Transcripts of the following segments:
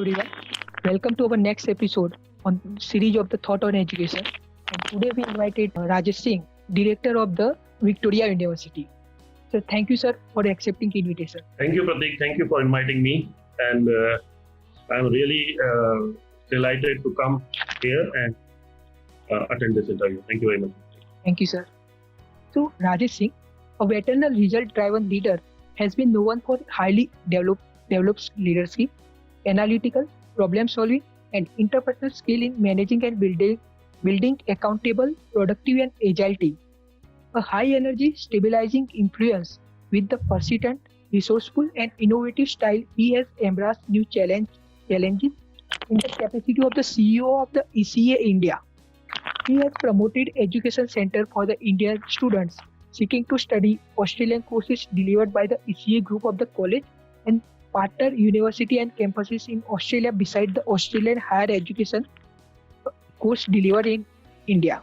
everyone. Welcome to our next episode on series of the Thought on Education. And today we invited Rajesh Singh, Director of the Victoria University. So thank you, sir, for accepting invitation. Thank you, Pratik. Thank you for inviting me. And I'm really delighted to come here and attend this interview. Thank you very much. Thank you, sir. So Rajesh Singh, a veteran result-driven leader, has been known for highly developed leadership, analytical, problem-solving, and interpersonal skill in managing and building accountable, productive, and agile team. A high-energy, stabilizing influence with the persistent, resourceful, and innovative style, he has embraced new challenges in the capacity of the CEO of the ECA India. He has promoted education center for the Indian students seeking to study Australian courses delivered by the ECA group of the college and partner university and campuses in Australia beside the Australian higher education course delivered in India.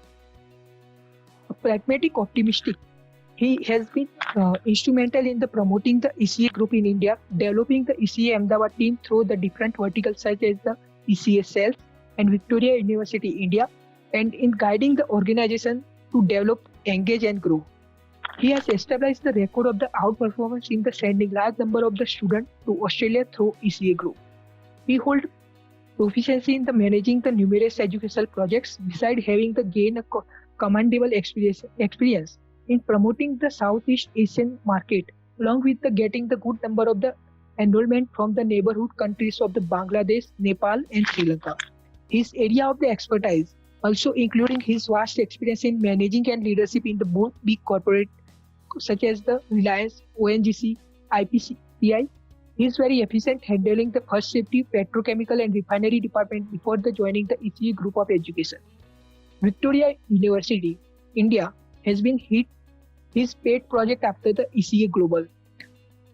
A pragmatic optimistic, he has been instrumental in the promoting the ECA group in India, developing the ECA Ahmedabad team through the different verticals such as the ECA Cells and Victoria University India, and in guiding the organization to develop, engage and grow. He has established the record of the outperformance in the sending large number of the students to Australia through ECA group. He holds proficiency in the managing the numerous educational projects beside having the gain a commendable experience in promoting the Southeast Asian market along with the getting the good number of the enrollment from the neighborhood countries of the Bangladesh, Nepal and Sri Lanka. His area of the expertise also including his vast experience in managing and leadership in the both big corporate such as the Reliance, ONGC, IPCI. He is very efficient handling the first safety, petrochemical and refinery department before the joining the ECA group of education. Victoria University, India has been his pet project after the ECA Global.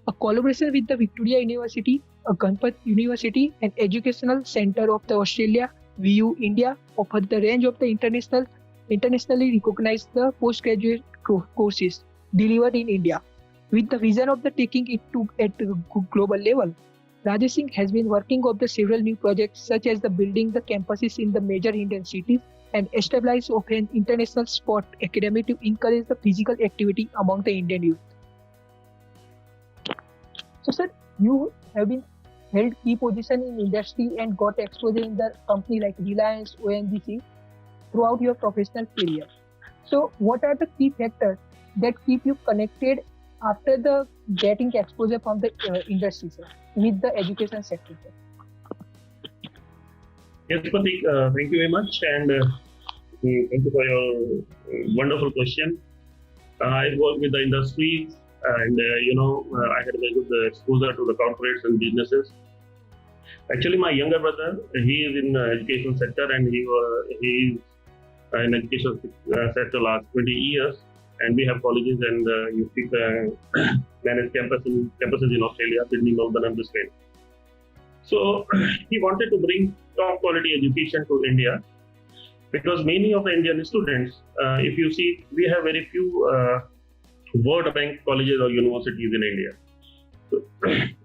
A collaboration with the Victoria University, a Ganpat University and Educational Centre of the Australia, VU India offered the range of the internationally recognized the postgraduate courses delivered in India. With the vision of the taking it to at a global level, Rajesh Singh has been working on the several new projects such as the building the campuses in the major Indian cities and establish of an international sport academy to encourage the physical activity among the Indian youth. So sir, you have been held key position in industry and got exposure in the company like Reliance, ONGC throughout your professional career. So what are the key factors that keep you connected after the getting exposure from the industry, sir, with the education sector, sir? Yes, Pratik, thank you very much. And thank you for your wonderful question. I work with the industry and, I had a very good exposure to the corporates and businesses. Actually, my younger brother, he is in the education sector and he is in education sector last 20 years. And we have colleges and you speak manage campuses in Australia, Sydney, Melbourne and Brisbane. So he wanted to bring top quality education to India because many of the Indian students, if you see, we have very few World Bank colleges or universities in India. So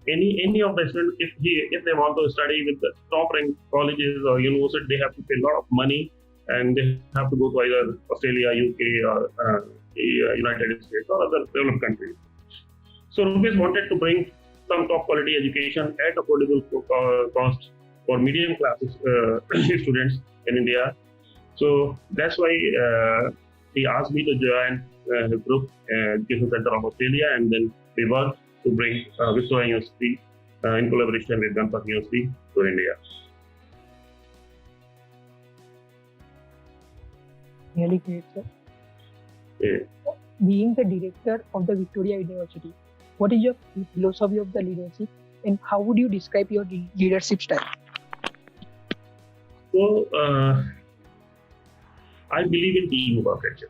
any of the students, if they want to study with the top ranked colleges or university, they have to pay a lot of money and they have to go to either Australia, UK or United States or other developed countries. So Rupees wanted to bring some top quality education at affordable cost for medium class students in India. So that's why he asked me to join the group Education Center of Australia, and then we worked to bring Victoria University in collaboration with Ganpat University to India. Really great, sir. Yeah. Being the director of the Victoria University, what is your philosophy of the leadership and how would you describe your leadership style? So, I believe in teamwork actually.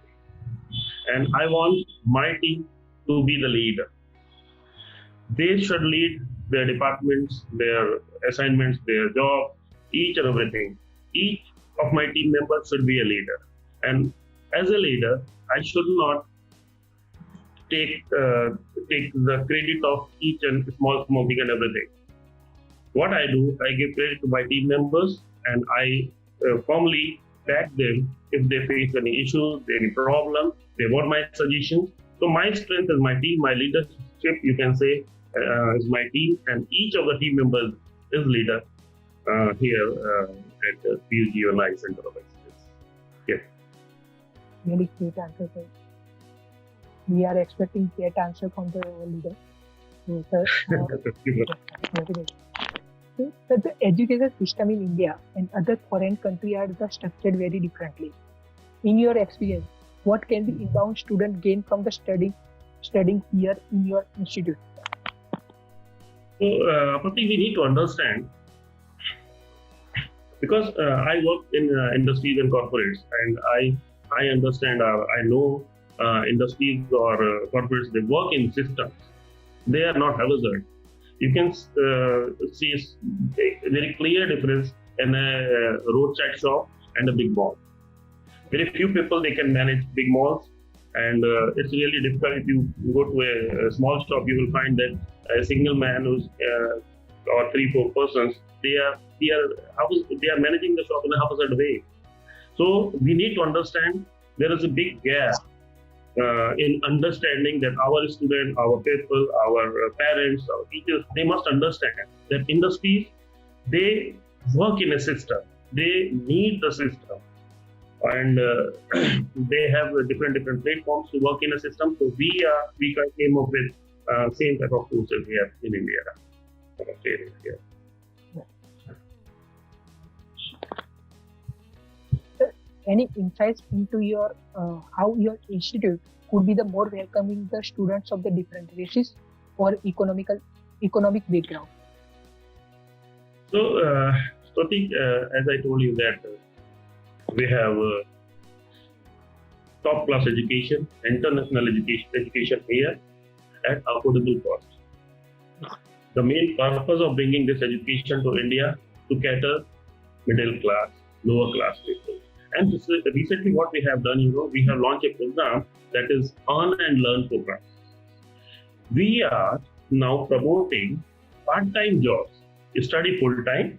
And I want my team to be the leader. They should lead their departments, their assignments, their job, each and everything. Each of my team members should be a leader. And as a leader, I should not take the credit of each and small, big and everything. What I do, I give credit to my team members, and I formally back them if they face any issues, any problem, they want my suggestions. So my strength is my team, my leadership, you can say, is my team, and each of the team members is leader here at PUG Online Center of Excellence. Yes. Really great answer, sir. We are expecting that answer from the leader. So, sir, definitely. So, the education system in India and other foreign countries are structured very differently. In your experience, what can the inbound student gain from the studying here in your institute? So, Pratik, we need to understand, because I work in industries and corporates, and I understand, I know industries or corporates, they work in systems. They are not hazard. You can see a very clear difference in a roadside shop and a big mall. Very few people they can manage big malls, and it's really difficult. If you go to a small shop, you will find that a single man who's or 3-4 persons, they are managing the shop in a haphazard way. So we need to understand there is a big gap in understanding that our students, our people, our parents, our teachers, they must understand that industries, they work in a system. They need the system, and they have different platforms to work in a system. So we came up with same type of courses here in India. Here. Any insights into your how your institute could be the more welcoming the students of the different races or economic background? So, Pratik, as I told you that we have top class education, international education here at affordable cost. The main purpose of bringing this education to India to cater middle class, lower class people. And recently what we have done, we have launched a program that is Earn and Learn program. We are now promoting part-time jobs, study full-time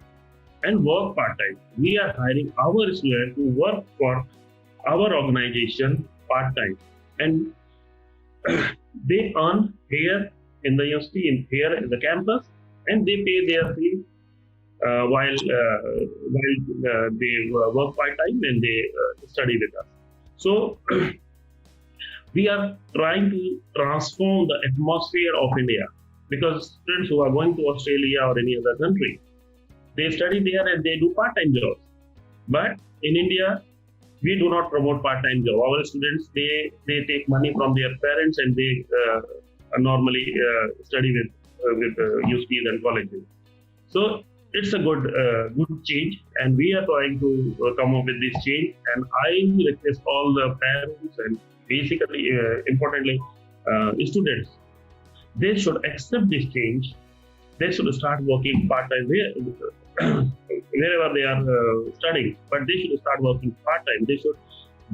and work part-time. We are hiring our students to work for our organization part-time, and they earn here in the university, here in the campus, and they pay their fee while they work part-time and they study with us. So we are trying to transform the atmosphere of India, because students who are going to Australia or any other country, they study there and they do part-time jobs. But in India, we do not promote part-time job. Our students, they take money from their parents, and they normally study with universities and colleges. So it's a good change, and we are trying to come up with this change. And I request all the parents and basically, importantly, students, they should accept this change. They should start working part-time wherever they are studying, but they should start working part-time. They should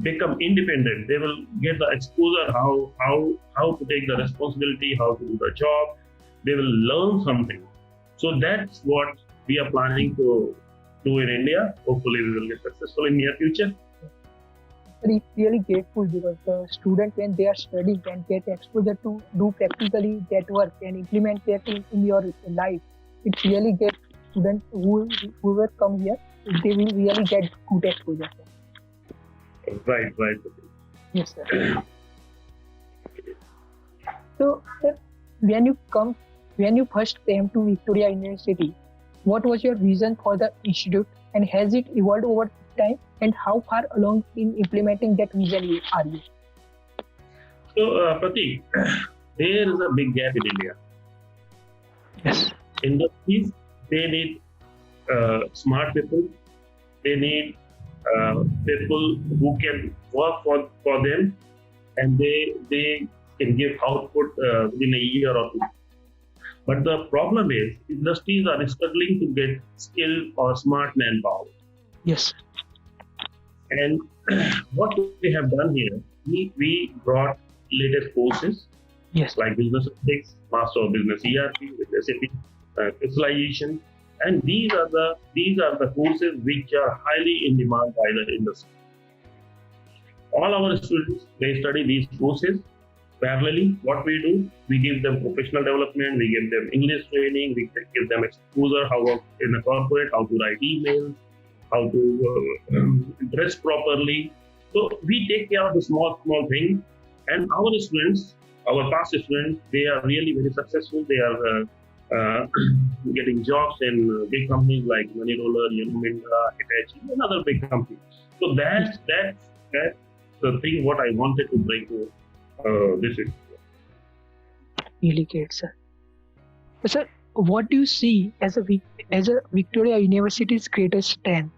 become independent. They will get the exposure how to take the responsibility, how to do the job. They will learn something. So that's what we are planning to do in India. Hopefully we will get successful in near future. It's really grateful, because the student, when they are studying and get exposure to do practically that work and implement that in your life, it's really great. Students who will come here, they will really get good exposure. Right. Yes, sir. So, sir, when you first came to Victoria University, what was your vision for the institute, and has it evolved over time? And how far along in implementing that vision are you? So, Pratik, there is a big gap in India. Yes. Industries, they need smart people. They need people who can work for them, and they can give output within a year or two. But the problem is, industries are struggling to get skilled or smart manpower. Yes. And what we have done here, we brought latest courses, Yes. like Business Ethics, Master of Business ERP with SAP, specialization, and these are the courses which are highly in demand by the industry. All our students, they study these courses parallelly. What we do, we give them professional development, we give them English training, we give them exposure how in a corporate, how to write emails, how to dress properly. So we take care of the small things, and our students, our past students, they are really very successful. They are getting jobs in big companies like Money Roller, Mindra, Hitachi, and other big companies. So that's the thing what I wanted to bring to this is. Really great, sir. Sir, what do you see as a Victoria University's greatest strength?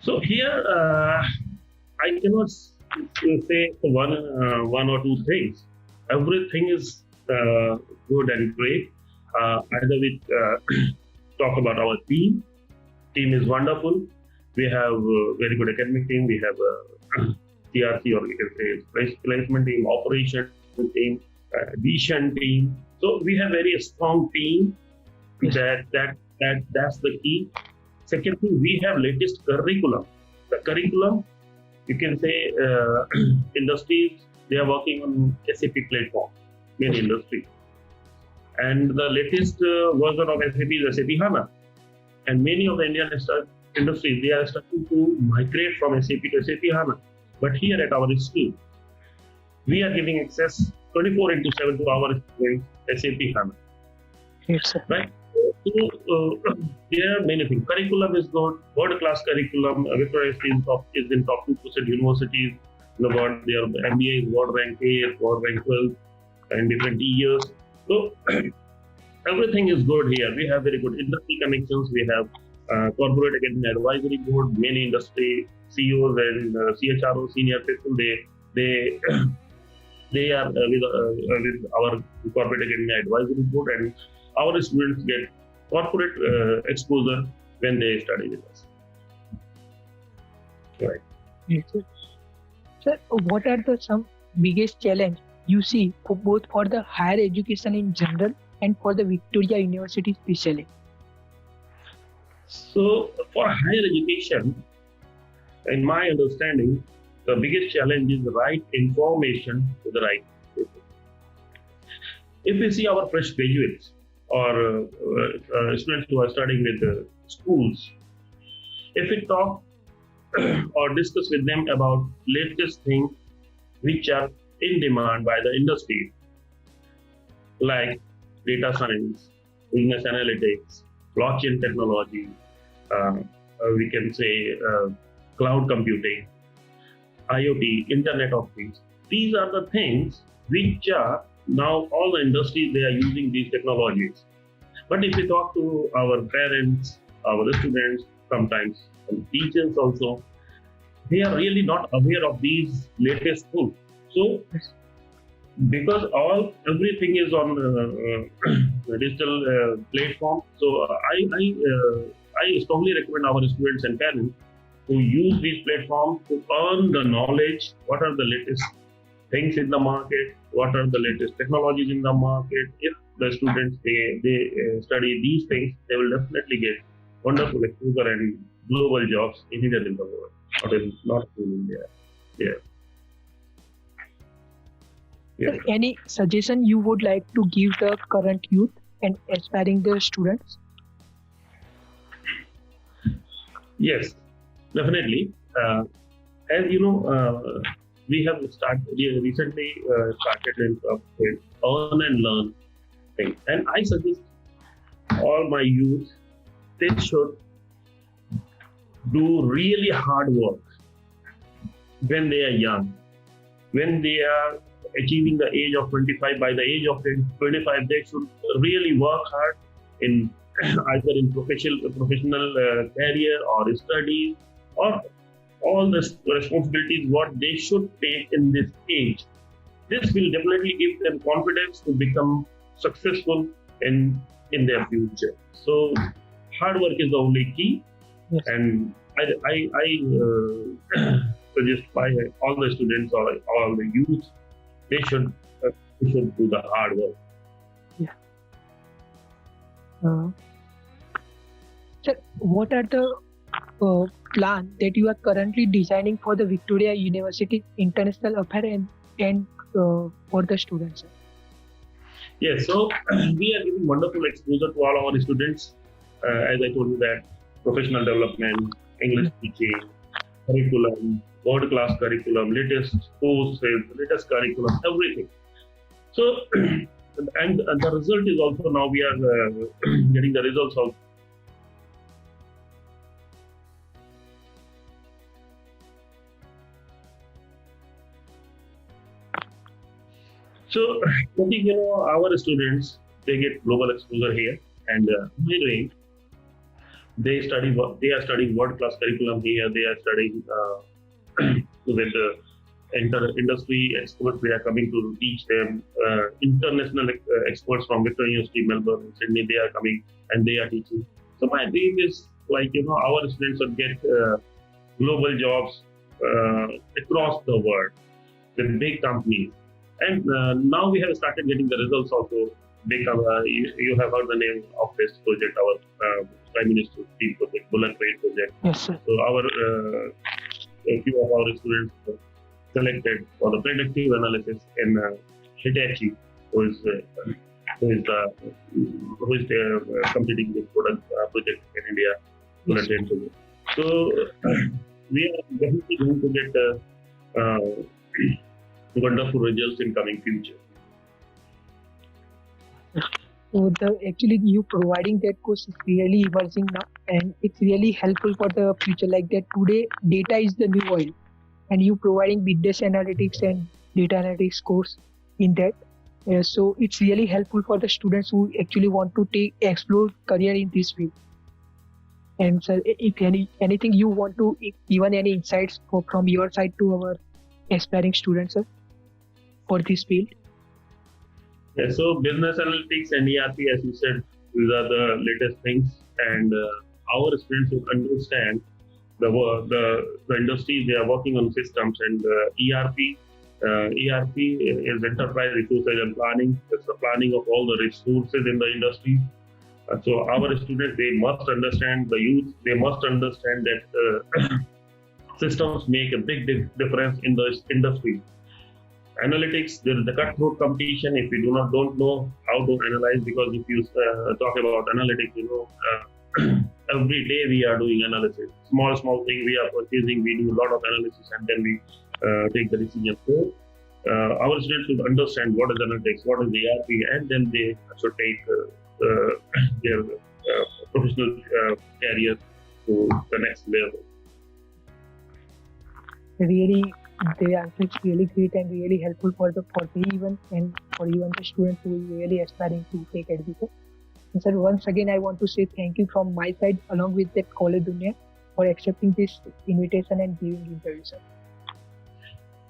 So here, I cannot say one or two things. Everything is good and great. Either we talk about our team. Team is wonderful. We have a very good academic team. We have a CRC, or we can say placement team, operation team, vision team. So we have very strong team. Yes. That's the key. Second thing, we have latest curriculum. The curriculum, you can say, industries, they are working on SAP platform, many industries. And the latest version of SAP is SAP HANA. And many of the Indian industries, they are starting to migrate from SAP to SAP HANA. But here at our school, we are giving access 24/7 to our students SAP HANA. Yes, sir. Right? So there are many things. Curriculum is good, world-class curriculum. Victoria is in top 2% universities in the world. Their MBA is world rank 8, world rank 12, and different years. So everything is good here. We have very good industry connections. We have corporate academy advisory board, many industry CEOs and CHRO senior people. They are with our corporate academy advisory board, and our students get corporate exposure when they study with us. Right. Yes, sir. Sir, what are some biggest challenge you see both for the higher education in general and for the Victoria University especially? So for higher education, in my understanding, the biggest challenge is the right information to the right people. If we see our fresh graduates or students who are studying with the schools, if we talk or discuss with them about latest things which are in demand by the industry, like data science, business analytics, blockchain technology, we can say cloud computing, IoT, Internet of Things. These are the things which are now all the industries, they are using these technologies. But if we talk to our parents, our students, sometimes some teachers also, they are really not aware of these latest things. So, because everything is on digital platform, so I strongly recommend our students and parents to use these platforms to earn the knowledge. What are the latest things in the market? What are the latest technologies in the market? If the students they study these things, they will definitely get wonderful exposure and global jobs anywhere in the world, not in India. Yeah. Sir, any suggestion you would like to give the current youth and aspiring the students? Yes, definitely. As you know, we have recently started with earn and learn thing, and I suggest all my youth, they should do really hard work when they are young. When they are achieving the age of 25, by the age of 25, they should really work hard in either in professional career or studies, or all the responsibilities what they should take in this age. This will definitely give them confidence to become successful in their future. So hard work is the only key. Yes. And I suggest by all the students or all the youth, they should do the hard work. Yeah. Sir, what are the plan that you are currently designing for the Victoria University International Affair and for the students? Sir? Yes, so we are giving wonderful exposure to all our students. As I told you that professional development, English teaching, curriculum, world-class curriculum, latest courses, latest curriculum, everything. So, and the result is also now we are getting the results of. So, I think our students they get global exposure here, and by the way, they are studying world class curriculum here. They are studying with the industry experts. They are coming to teach them. International experts from Victoria University, Melbourne, Sydney. They are coming and they are teaching. So my dream is like our students would get global jobs across the world with big companies. And now we have started getting the results also. You have heard the name of this project, our Prime Minister's team project, Bullet Train project. Yes, sir. So a few of our students were selected for the predictive analysis in Hitachi, who is completing this project in India, Bullet Train project. So we are definitely going to get wonderful results in coming future. So actually you providing that course is really emerging now, and it's really helpful for the future. Like that today, data is the new oil, and you providing business analytics and data analytics course in that. So it's really helpful for the students who actually want to explore career in this field. And sir, if anything you want to even any insights from your side to our aspiring students, sir, for this field. Yeah, so business analytics and ERP, as you said, these are the latest things, and our students will understand the industry. They are working on systems, and ERP is enterprise resources and planning. It's the planning of all the resources in the industry. So our students, they must understand the youth. They must understand that systems make a big difference in the industry. Analytics, there is the cutthroat competition. If you don't know how to analyze, because if you talk about analytics, every day we are doing analysis. Small thing we are purchasing, we do a lot of analysis, and then we take the decision. So our students should understand what is analytics, what is the ERP, and then they should take their professional career to the next level. Really, the answer is really great and really helpful for me even and for even the students who are really aspiring to take education. And sir, once again I want to say thank you from my side along with the College Dunia for accepting this invitation and giving interview, sir.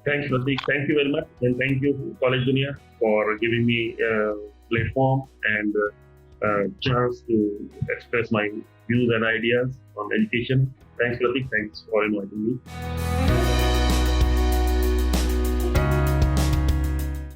Thanks, Pratik. Thank you very much, and thank you, College Dunia, for giving me a platform and chance to express my views and ideas on education. Thanks, Pratik. Thanks for inviting me.